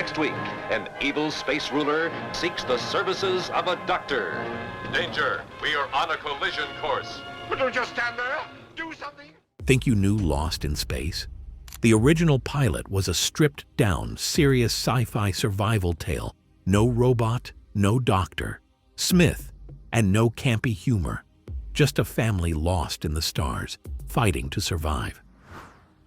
Next week, an evil space ruler seeks the services of a doctor. Danger! We are on a collision course. But don't just stand there. Do something. Think you knew Lost in Space? The original pilot was a stripped-down, serious sci-fi survival tale. No robot, no doctor, Smith, and no campy humor. Just a family lost in the stars, fighting to survive.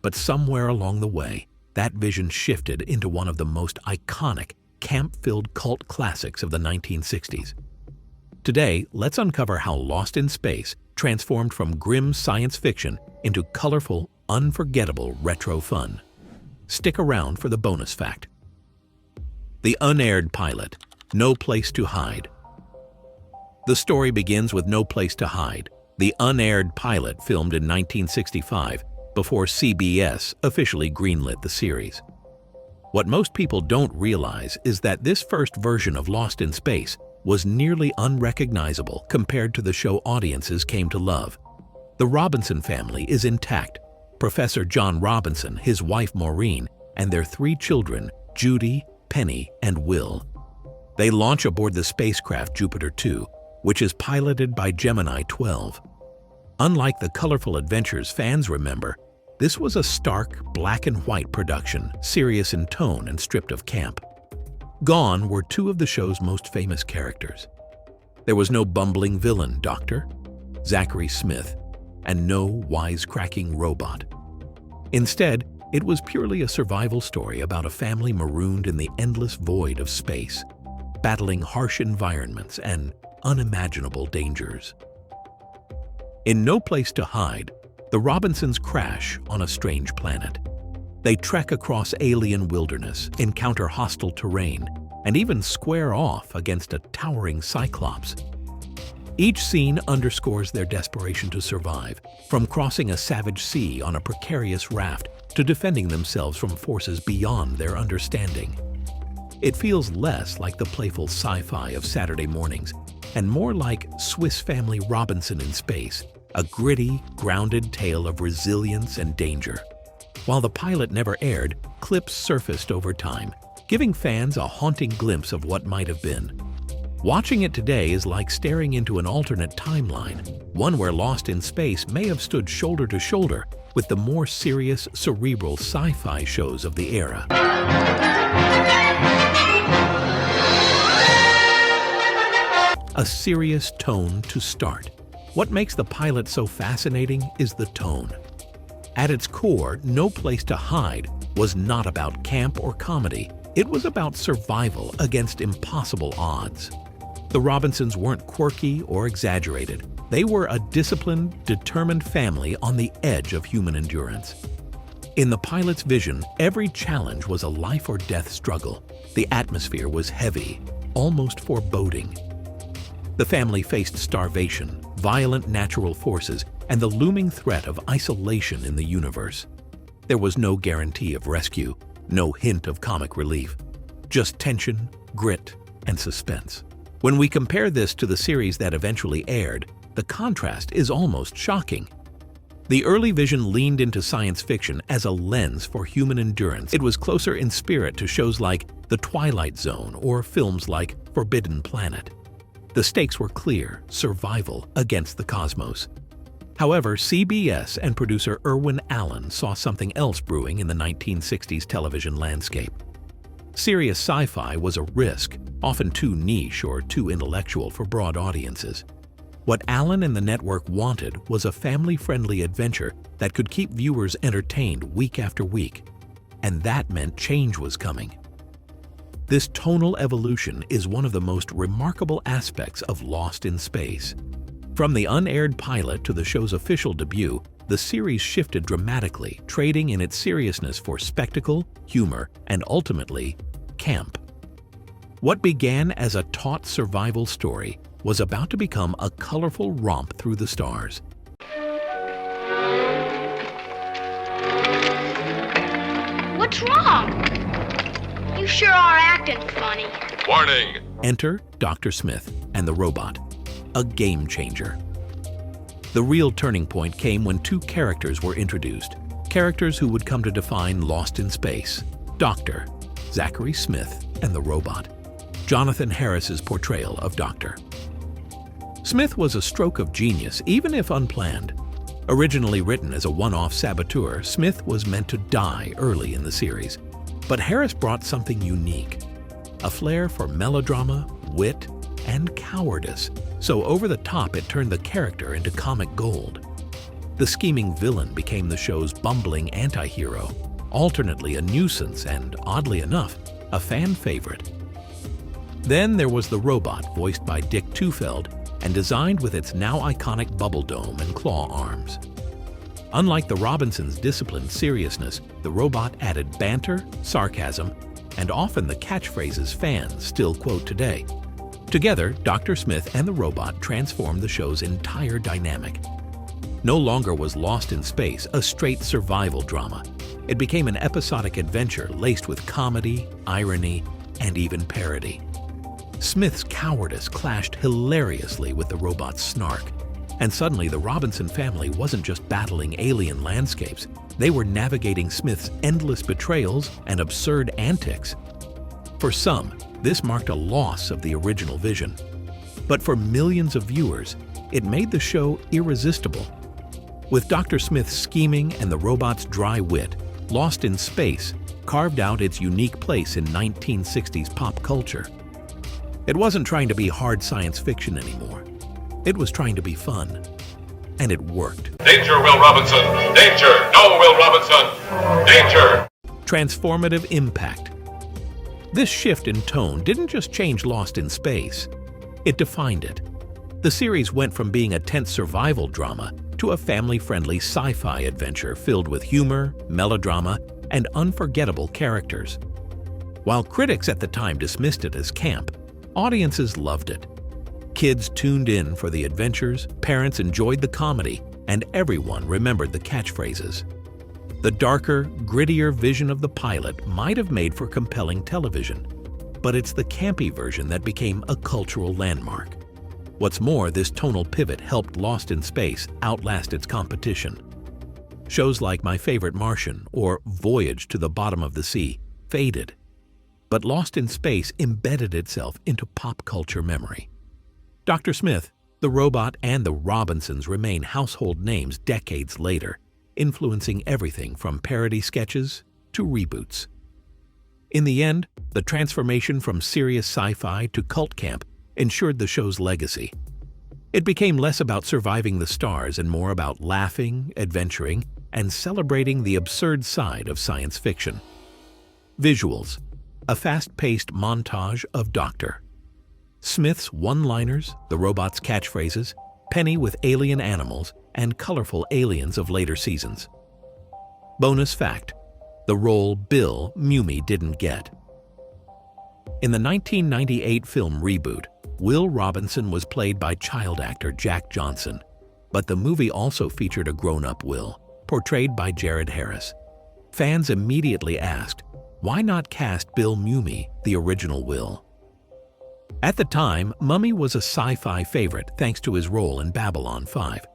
But somewhere along the way, that vision shifted into one of the most iconic, camp-filled cult classics of the 1960s. Today, let's uncover how Lost in Space transformed from grim science fiction into colorful, unforgettable retro fun. Stick around for the bonus fact. The Unaired pilot, No Place to Hide. The story begins with No Place to Hide, the unaired pilot filmed in 1965 before CBS officially greenlit the series. What most people don't realize is that this first version of Lost in Space was nearly unrecognizable compared to the show audiences came to love. The Robinson family is intact. Professor John Robinson, his wife Maureen, and their 3 children, Judy, Penny, and Will. They launch aboard the spacecraft Jupiter 2, which is piloted by Gemini 12. Unlike the colorful adventures fans remember, this was a stark, black and white production, serious in tone and stripped of camp. Gone were 2 of the show's most famous characters. There was no bumbling villain, Doctor, Zachary Smith, and no wisecracking robot. Instead, it was purely a survival story about a family marooned in the endless void of space, battling harsh environments and unimaginable dangers. In No Place to Hide, the Robinsons crash on a strange planet. They trek across alien wilderness, encounter hostile terrain, and even square off against a towering cyclops. Each scene underscores their desperation to survive, from crossing a savage sea on a precarious raft to defending themselves from forces beyond their understanding. It feels less like the playful sci-fi of Saturday mornings and more like Swiss Family Robinson in Space, a gritty, grounded tale of resilience and danger. While the pilot never aired, clips surfaced over time, giving fans a haunting glimpse of what might have been. Watching it today is like staring into an alternate timeline, one where Lost in Space may have stood shoulder to shoulder with the more serious, cerebral sci-fi shows of the era. A serious tone to start. What makes the pilot so fascinating is the tone. At its core, No Place to Hide was not about camp or comedy. It was about survival against impossible odds. The Robinsons weren't quirky or exaggerated. They were a disciplined, determined family on the edge of human endurance. In the pilot's vision, every challenge was a life or death struggle. The atmosphere was heavy, almost foreboding. The family faced starvation, violent natural forces, and the looming threat of isolation in the universe. There was no guarantee of rescue, no hint of comic relief, just tension, grit, and suspense. When we compare this to the series that eventually aired, the contrast is almost shocking. The early vision leaned into science fiction as a lens for human endurance. It was closer in spirit to shows like The Twilight Zone or films like Forbidden Planet. The stakes were clear: survival against the cosmos. However, CBS and producer Irwin Allen saw something else brewing in the 1960s television landscape. Serious sci-fi was a risk, often too niche or too intellectual for broad audiences. What Allen and the network wanted was a family-friendly adventure that could keep viewers entertained week after week. And that meant change was coming. This tonal evolution is one of the most remarkable aspects of Lost in Space. From the unaired pilot to the show's official debut, the series shifted dramatically, trading in its seriousness for spectacle, humor, and ultimately, camp. What began as a taut survival story was about to become a colorful romp through the stars. What's wrong? You sure are acting funny. Warning! Enter Dr. Smith and the robot, a game changer. The real turning point came when 2 characters were introduced, characters who would come to define Lost in Space. Dr. Zachary Smith and the Robot, Jonathan Harris's portrayal of Doctor. Smith was a stroke of genius, even if unplanned. Originally written as a one-off saboteur, Smith was meant to die early in the series. But Harris brought something unique, a flair for melodrama, wit, and cowardice, so over the top it turned the character into comic gold. The scheming villain became the show's bumbling anti-hero, alternately a nuisance and, oddly enough, a fan favorite. Then there was the Robot, voiced by Dick Tufeld, and designed with its now iconic bubble dome and claw arms. Unlike the Robinsons' disciplined seriousness, the Robot added banter, sarcasm, and often the catchphrases fans still quote today. Together, Dr. Smith and the Robot transformed the show's entire dynamic. No longer was Lost in Space a straight survival drama. It became an episodic adventure laced with comedy, irony, and even parody. Smith's cowardice clashed hilariously with the Robot's snark, and suddenly the Robinson family wasn't just battling alien landscapes, they were navigating Smith's endless betrayals and absurd antics. For some, this marked a loss of the original vision. But for millions of viewers, it made the show irresistible. With Dr. Smith's scheming and the Robot's dry wit, Lost in Space carved out its unique place in 1960s pop culture. It wasn't trying to be hard science fiction anymore. It was trying to be fun. And it worked. Danger, Will Robinson! Danger! No, Will Robinson! Danger! Transformative impact. This shift in tone didn't just change Lost in Space. It defined it. The series went from being a tense survival drama to a family-friendly sci-fi adventure filled with humor, melodrama, and unforgettable characters. While critics at the time dismissed it as camp, audiences loved it. Kids tuned in for the adventures, parents enjoyed the comedy, and everyone remembered the catchphrases. The darker, grittier vision of the pilot might have made for compelling television, but it's the campy version that became a cultural landmark. What's more, this tonal pivot helped Lost in Space outlast its competition. Shows like My Favorite Martian or Voyage to the Bottom of the Sea faded, but Lost in Space embedded itself into pop culture memory. Dr. Smith, the Robot, and the Robinsons remain household names decades later, influencing everything from parody sketches to reboots. In the end, the transformation from serious sci-fi to cult camp ensured the show's legacy. It became less about surviving the stars and more about laughing, adventuring, and celebrating the absurd side of science fiction. Visuals: a fast-paced montage of Doctor. Smith's one-liners, the Robot's catchphrases, Penny with alien animals, and colorful aliens of later seasons. Bonus fact: the role Bill Mumy didn't get. In the 1998 film Reboot, Will Robinson was played by child actor Jack Johnson, but the movie also featured a grown-up Will, portrayed by Jared Harris. Fans immediately asked, why not cast Bill Mumy, the original Will? At the time, Mumy was a sci-fi favorite thanks to his role in Babylon 5.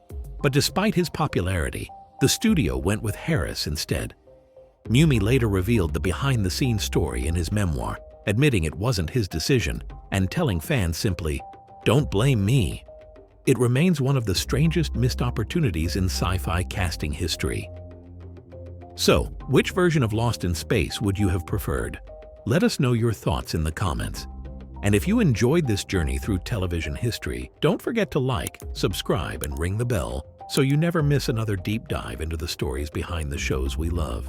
But despite his popularity, the studio went with Harris instead. Mumy later revealed the behind-the-scenes story in his memoir, admitting it wasn't his decision and telling fans simply, "Don't blame me." It remains one of the strangest missed opportunities in sci-fi casting history. So, which version of Lost in Space would you have preferred? Let us know your thoughts in the comments. And if you enjoyed this journey through television history, don't forget to like, subscribe, and ring the bell so you never miss another deep dive into the stories behind the shows we love.